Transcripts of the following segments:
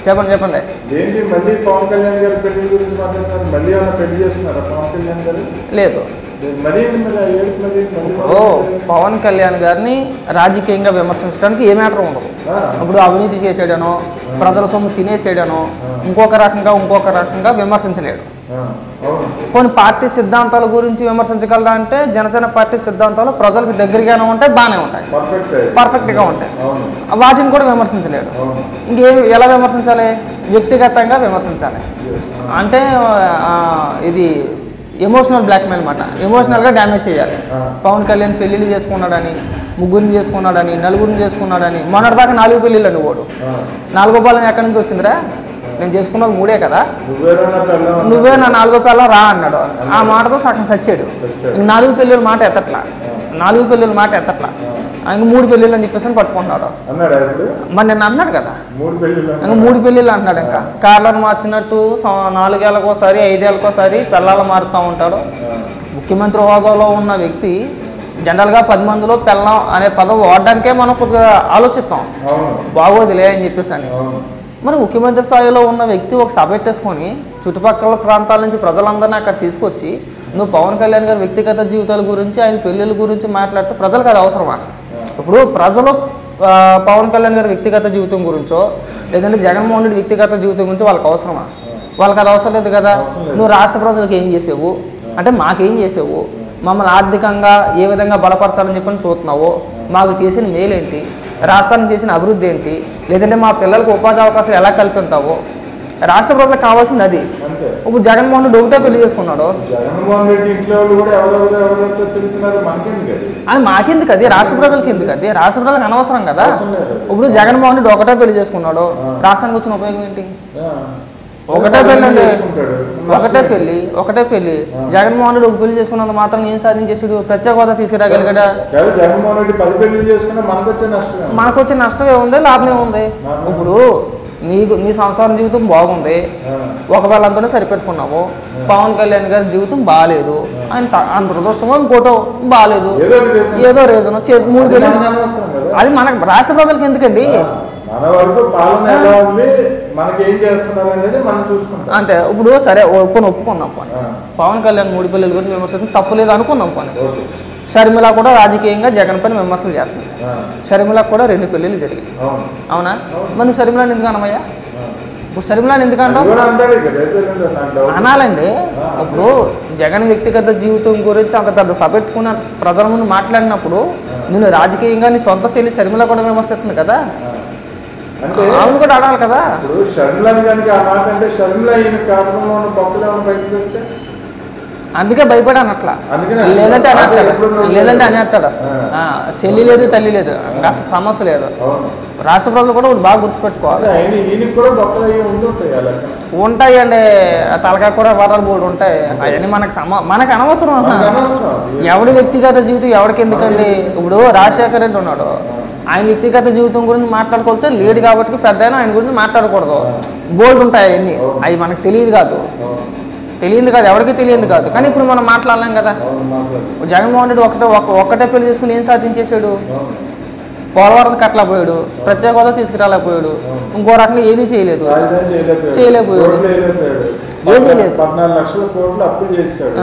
చెప్పండి చెప్పండి. ఏంటి మళ్ళీ పవన్ కళ్యాణ్ గారి పెళ్లి గురించి మాట్లాడుతున్నారు? మళ్ళీ ఏమైనా పెళ్లి చేస్తున్నారా పవన్ కళ్యాణ్ గారు? లేదు. పవన్ కళ్యాణ్ గారిని రాజకీయంగా విమర్శించడానికి ఏ మ్యాటర్ ఉండదు. ఇప్పుడు అవినీతి చేసాడనో, ప్రజల సొమ్ము తినేసాడనో, ఇంకొక రకంగా విమర్శించలేడు. కొన్ని పార్టీ సిద్ధాంతాల గురించి విమర్శించగలరా అంటే జనసేన పార్టీ సిద్ధాంతాలు ప్రజలకు దగ్గరగానే ఉంటాయి, బాగానే ఉంటాయి, పర్ఫెక్ట్గా ఉంటాయి. వాటిని కూడా విమర్శించలేడు. ఎలా విమర్శించాలి? వ్యక్తిగతంగా విమర్శించాలి. అంటే ఇది ఎమోషనల్ బ్లాక్మెయిల్ అన్నమాట. ఎమోషనల్గా డ్యామేజ్ చేయాలి. పవన్ కళ్యాణ్ పెళ్ళిళ్ళు చేసుకున్నాడని, ముగ్గురిని చేసుకున్నాడని, నలుగురిని చేసుకున్నాడని, మొన్నటిదాకా 4 పెళ్ళిళ్ళు అని ఓడు. 4వ పిల్లం ఎక్కడి నుంచి వచ్చిందిరా? నేను చేసుకున్నది 3 కదా, నువ్వే నా 4వ పిల్లం రా అన్నాడు. ఆ మాటతో సగం సచ్చాడు. 4 పెళ్ళిళ్ళ మాట ఎత్తట్లా, 4 పెళ్ళిళ్ళ మాట ఎత్తట్లా. ఇంక 3 పెళ్ళిళ్ళు అని చెప్పేసి పట్టుకుంటున్నాడు. మరి నేను అన్నాడు కదా, ఇంకా 3 పెళ్ళిళ్ళు అంటున్నాడు. ఇంకా కార్లను మార్చినట్టు 4 ఏళ్ళకోసారి 5 ఏళ్ళకోసారి పిల్లలు మారుతూ ఉంటాడు. ముఖ్యమంత్రి హోదాలో ఉన్న వ్యక్తి జనరల్గా 10 మందిలో పిల్లం అనే పదం వాడడానికే మనం కొద్దిగా ఆలోచిస్తాం, బాగోదులే అని చెప్పేసి అని. మరి ముఖ్యమంత్రి స్థాయిలో ఉన్న వ్యక్తి ఒక సభ పెట్టేసుకొని చుట్టుపక్కల ప్రాంతాల నుంచి ప్రజలందరినీ అక్కడ తీసుకొచ్చి నువ్వు పవన్ కళ్యాణ్ గారి వ్యక్తిగత జీవితాల గురించి, ఆయన పెళ్ళిళ్ళ గురించి మాట్లాడితే ప్రజలకు అది అవసరమా? ఇప్పుడు ప్రజలు పవన్ కళ్యాణ్ గారి వ్యక్తిగత జీవితం గురించో లేదంటే జగన్మోహన్ రెడ్డి వ్యక్తిగత జీవితం గురించి వాళ్ళకి అవసరమా? వాళ్ళకి అది అవసరం లేదు కదా. నువ్వు రాష్ట్ర ప్రజలకు ఏం చేసావు అంటే మాకేం చేసావు, మమ్మల్ని ఆర్థికంగా ఏ విధంగా బలపరచాలని చెప్పని చూస్తున్నావు, మాకు చేసిన మేలేంటి, రాష్ట్రానికి చేసిన అభివృద్ధి ఏంటి, లేదంటే మా పిల్లలకు ఉపాధి అవకాశాలు ఎలా కల్పిస్తావో రాష్ట్ర ప్రజలకు కావాల్సింది అది. ఇప్పుడు జగన్మోహన్ రెడ్డి ఒకటే పెళ్లి చేసుకున్నాడు. అది మాకెందుకు? అది రాష్ట్ర ప్రజలకి ఎందుకు? అది రాష్ట్ర ప్రజలకు అనవసరం కదా. ఇప్పుడు జగన్మోహన్ రెడ్డి ఒకటే పెళ్లి చేసుకున్నాడు, రాష్ట్రానికి వచ్చిన ఉపయోగం ఏంటి? ఒకటే పెళ్ళి అండి, ఒకటే పెళ్లి. జగన్మోహన్ రెడ్డి ఒక పెళ్లి చేసుకున్నంత మాత్రం ఏం సాధించేసాడు? ప్రత్యేక హోదా తీసుకురాగలిగాడా? మనకు వచ్చే నష్టం ఏముంది, లాభం ఏముంది? ఇప్పుడు నీ సంసారం జీవితం బాగుంది, ఒకవేళ అంతనే సరిపెట్టుకున్నావు. పవన్ కళ్యాణ్ గారి జీవితం బాగాలేదు, ఆయన అంత దురదృష్టమో ఇంకోటో బాగాలేదు, ఏదో రీజన్ 3 పెళ్ళి. అది మనకు రాష్ట్ర ప్రజలకు ఎందుకండి? అంతే. ఇప్పుడు సరే ఒప్పుకుందాం పని, పవన్ కళ్యాణ్ 3 పెళ్ళిళ్ళ గురించి విమర్శించడం తప్పులేదు అనుకుందాం పని. షర్మిల కూడా రాజకీయంగా జగన్ పైన విమర్శలు చేస్తుంది. షర్మిలకు కూడా 2 పెళ్ళిళ్ళు జరిగింది, అవునా? మరి షర్మిలాని ఎందుకు అనమయ్యా? ఇప్పుడు షర్మిలాని ఎందుకు అంటావు? అనాలండి. ఇప్పుడు జగన్ వ్యక్తిగత జీవితం గురించి అంత పెద్ద సభ పెట్టుకుని ప్రజల ముందు మాట్లాడినప్పుడు నేను రాజకీయంగా నీ సొంత చెల్లి షర్మిల కూడా విమర్శిస్తుంది కదా, అంటే అవును కూడా అడాలి కదా. అందుకే భయపడి అనట్లా, లేదంటే అనేస్తాడు. చెల్లి లేదు, తల్లి లేదు, అసలు సమస్య లేదు. రాష్ట్ర ప్రజలు కూడా బాగా గుర్తుపెట్టుకోవాలి. ఉంటాయండి, తలకాయ కూడా వరాలు బోర్డు ఉంటాయి. అవన్నీ మనకు అనవసరం. ఎవడి వ్యక్తిగత జీవితం ఎవరికి ఎందుకండి? ఇప్పుడు రాజశేఖర్ రెడ్డి ఉన్నాడు, ఆయన వ్యక్తిగత జీవితం గురించి మాట్లాడుకోతే లేడు కాబట్టి పెద్ద ఆయన గురించి మాట్లాడకూడదు. బోల్డ్ ఉంటాయి అవన్నీ, అవి మనకు తెలియదు కాదు, ఎవరికి తెలియదు కాదు. కానీ ఇప్పుడు మనం మాట్లాడలేం కదా. జగన్మోహన్ రెడ్డి ఒక్కటే పెళ్లి చేసుకుని ఏం సాధించేశాడు? పోలవరం కట్టలేకపోయాడు, ప్రత్యేక హోదా తీసుకురాలేకపోయాడు, ఇంకో రకంగా ఏది చేయలేకపోయాడు. ఏది లేదు. 14 లక్షల కోట్లు అప్పు చేశాడు.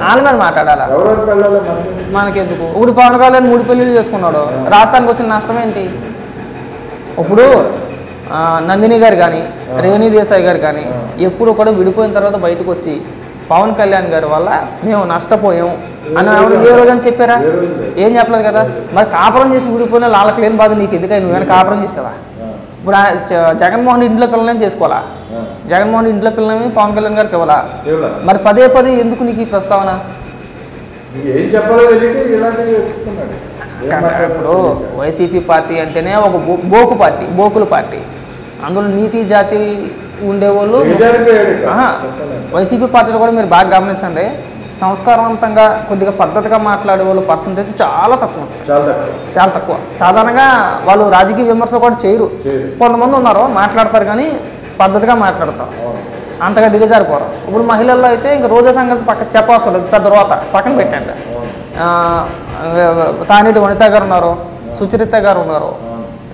వాళ్ళ మీద మాట్లాడాలా? మనకెందుకు? ఇప్పుడు పవన్ కళ్యాణ్ 3 పెళ్ళిళ్ళు చేసుకున్నాడు, రాష్ట్రానికి వచ్చిన నష్టం ఏంటి? ఇప్పుడు నందిని గారు కానీ రేవణి దేశాయ్ గారు కానీ ఎప్పుడు కూడా విడిపోయిన తర్వాత బయటకు వచ్చి పవన్ కళ్యాణ్ గారి వల్ల మేము నష్టపోయాం అని ఏ రోజు అని చెప్పారా? ఏం చెప్పలేదు కదా. మరి కాపురం చేసి విడిపోయిన వాళ్ళకి లేని బాధ నీకు ఎందుకని? నువ్వేనా కాపురం చేసావా? ఇప్పుడు జగన్మోహన్ ఇంట్లో పిల్లలని చేసుకోవాలా? జగన్మోహన్ ఇంట్లో పిల్లలని పవన్ కళ్యాణ్ గారికి ఇవ్వాలా? మరి పదే ఎందుకు నీకు ఈ ప్రస్తావన? ఇప్పుడు వైసీపీ పార్టీ అంటేనే ఒక బోకుల పార్టీ. అందులో నీతి జాతి ఉండేవాళ్ళు. వైసీపీ పార్టీలో కూడా మీరు బాగా గమనించండి, సంస్కారవంతంగా కొద్దిగా పద్ధతిగా మాట్లాడే వాళ్ళు పర్సంటేజ్ చాలా తక్కువ ఉంటుంది, చాలా తక్కువ. సాధారణంగా వాళ్ళు రాజకీయ విమర్శలు కూడా చేయరు. కొంతమంది ఉన్నారు మాట్లాడతారు కానీ పద్ధతిగా మాట్లాడతారు, అంతగా దిగజారిపోరు. ఇప్పుడు మహిళల్లో అయితే ఇంకా రోజా సంగతి చెప్పవసరం లేదు, పెద్ద రోత పక్కన పెట్టండి. తానేటి వనిత గారు ఉన్నారు, సుచరిత గారు ఉన్నారు,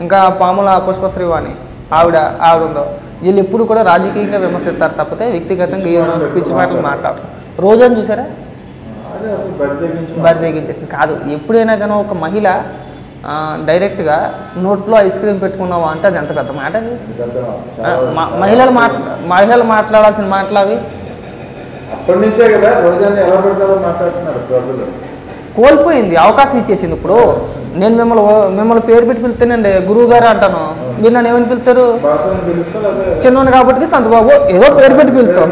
ఇంకా పాముల పుష్పశ్రీవాణి ఆవిడ ఉందో, వీళ్ళు ఎప్పుడు కూడా రాజకీయంగా విమర్శిస్తారు తప్పితే వ్యక్తిగతంగా ఏ పిచ్చి మాటలు మాట్లాడరు. రోజని చూసారా, బరి తెగించేసింది కాదు. ఎప్పుడైనా కానీ ఒక మహిళ డైరెక్ట్గా నోట్లో ఐస్ క్రీమ్ పెట్టుకున్నావా అంటే అది ఎంత పెద్ద మాట. అది మహిళలు మాట్లాడాల్సిన మాటలు అవి. అప్పటి నుంచే కదా రోజాన్ని ఎలా పెడతారో మాట్లాడుతున్నారు ప్రజలు. కోల్పోయింది, అవకాశం ఇచ్చేసింది. ఇప్పుడు నేను మిమ్మల్ని పేరు పెట్టి పిలుస్తానండి, గురువు గారు అంటాను, మీరు నన్ను ఏమని పిలుస్తారు? చిన్నోడు కాబట్టి సంతబాబు ఏదో పేరు పెట్టి పిలుస్తాం.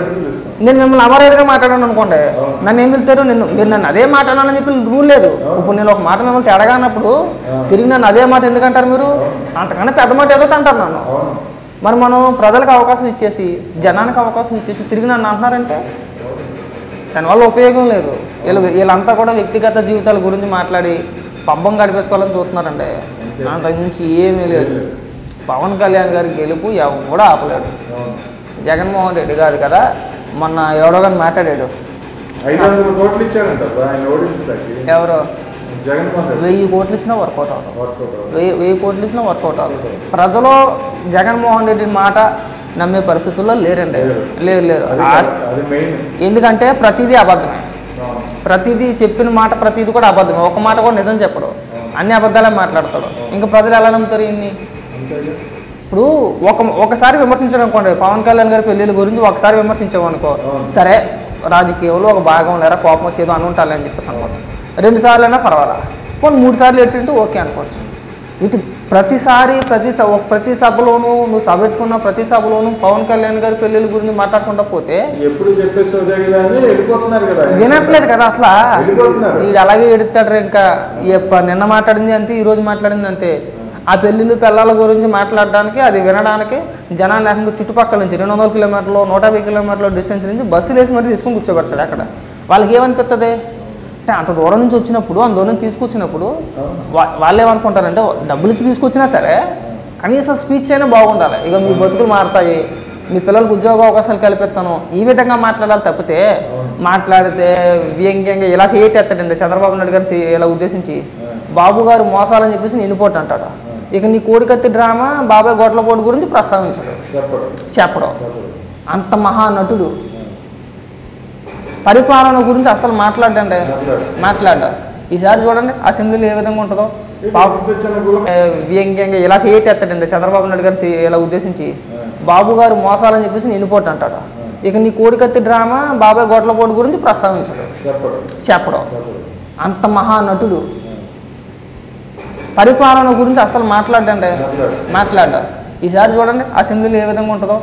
నేను మిమ్మల్ని అమరేరుగా మాట్లాడాను అనుకోండి, నన్ను ఏం పిలుతారు? మీరు నన్ను అదే మాట్లాడాలని చెప్పి రూల్ లేదు. ఇప్పుడు నేను ఒక మాట మిమ్మల్ని తేడాగా అన్నప్పుడు తిరిగి నన్ను అదే మాట ఎందుకంటారు మీరు? అంతకన్నా పెద్ద మాట ఏదో అంటారు నన్ను. మరి మనం ప్రజలకు అవకాశం ఇచ్చేసి, జనానికి అవకాశం ఇచ్చేసి తిరిగి నన్ను అంటున్నారంటే దానివల్ల ఉపయోగం లేదు. వీళ్ళంతా కూడా వ్యక్తిగత జీవితాల గురించి మాట్లాడి పబ్బం గడిపేసుకోవాలని చూస్తున్నారండి. అంతకుమించి ఏమీ లేదు. పవన్ కళ్యాణ్ గారి గెలుపు ఎవడూ ఆపలేడు. జగన్మోహన్ రెడ్డి గారు కదా మొన్న ఎవడో కానీ మాట్లాడాడు, 500 కోట్లు ఇచ్చారంట ఆయన ఓడించడానికి. ఎవరు? 1000 కోట్లు ఇచ్చినా వర్కౌట్ అవుతాం. 1000 కోట్లు ఇచ్చినా వర్కౌట్ అవుతుంది. ప్రజలు జగన్మోహన్ రెడ్డి మాట నమ్మే పరిస్థితుల్లో లేరండి. లేరు. ఎందుకంటే ప్రతిదీ అబద్ధమే. ప్రతిదీ చెప్పిన మాట ప్రతిదీ కూడా అబద్ధమే. ఒక మాట కూడా నిజం చెప్పడు, అన్ని అబద్ధాలే మాట్లాడతాడు. ఇంకా ప్రజలు ఎలా నమ్ముతారు ఇన్ని? ఇప్పుడు ఒకసారి విమర్శించడం అనుకోండి, పవన్ కళ్యాణ్ గారి పెళ్ళిళ్ళ గురించి ఒకసారి విమర్శించామనుకో, సరే రాజకీయంలో ఒక భాగం లేరా, కోపం వచ్చేదో అని ఉంటాలి అని చెప్పేసి అనుకోవచ్చు. 2 సార్లు అయినా పర్వాలా, కొన్ని 3 సార్లు ఏడ్చింటే ఓకే అనుకోవచ్చు. ఇది ప్రతి సభలోనూ నువ్వు సభ పెట్టుకున్న ప్రతి సభలోనూ పవన్ కళ్యాణ్ గారి పెళ్ళిళ్ళ గురించి మాట్లాడకుండా పోతే ఎప్పుడు చెప్పేసి వినట్లేదు కదా అసలు. ఇది అలాగే ఎడుతాడు. ఇంకా నిన్న మాట్లాడింది అంతే, ఈరోజు మాట్లాడింది అంతే. ఆ పెళ్ళిళ్ళు పిల్లల గురించి మాట్లాడడానికి, అది వినడానికి జనాన్ని ఏకంగా చుట్టుపక్కల నుంచి 200 కిలోమీటర్లు 150 కిలోమీటర్ల డిస్టెన్స్ నుంచి బస్సులు వేసి మరి తీసుకొని కూర్చోబెడతాడు. అక్కడ వాళ్ళకి ఏమనిపిస్తుంది అంటే అంత దూరం నుంచి వచ్చినప్పుడు, అంత దూరం తీసుకొచ్చినప్పుడు వాళ్ళు ఏమనుకుంటారంటే డబ్బులు ఇచ్చి తీసుకొచ్చినా సరే కనీసం స్పీచ్ అయినా బాగుండాలి. ఇక మీ బతుకులు మారుతాయి, మీ పిల్లలకు ఉద్యోగ అవకాశాలు కల్పిస్తాను, ఈ విధంగా మాట్లాడాలి తప్పితే మాట్లాడితే వ్యంగ్యంగా ఇలా చేయటేస్తాడండి. చంద్రబాబు నాయుడు గారిని ఇలా ఉద్దేశించి బాబు గారు మోసాలని చెప్పేసి నిండిపోటు అంటాడు. ఇక నీ కోడికత్తి డ్రామా బాబాయ్ గొడ్లపోటు గురించి ప్రస్తావించడు, చెప్పడం. అంత మహానటుడు పరిపాలన గురించి అసలు మాట్లాడ్డా. ఈసారి చూడండి అసెంబ్లీలో ఏ విధంగా ఉంటుందో. వ్యంగ్యంగా ఇలా చేయటేస్తాడండి. చంద్రబాబు నాయుడు గారిని ఇలా ఉద్దేశించి బాబు గారు మోసాలని చెప్పేసి నిండిపోటు అంటాడు. ఇక నీ కోడికత్తి డ్రామా బాబాయ్ గొడ్లపోటు గురించి ప్రస్తావించడు, చెప్పడం. అంత మహానటుడు పరిపాలన గురించి అసలు మాట్లాడ్డా. ఈసారి చూడండి అసెంబ్లీలో ఏ విధంగా ఉంటుందో.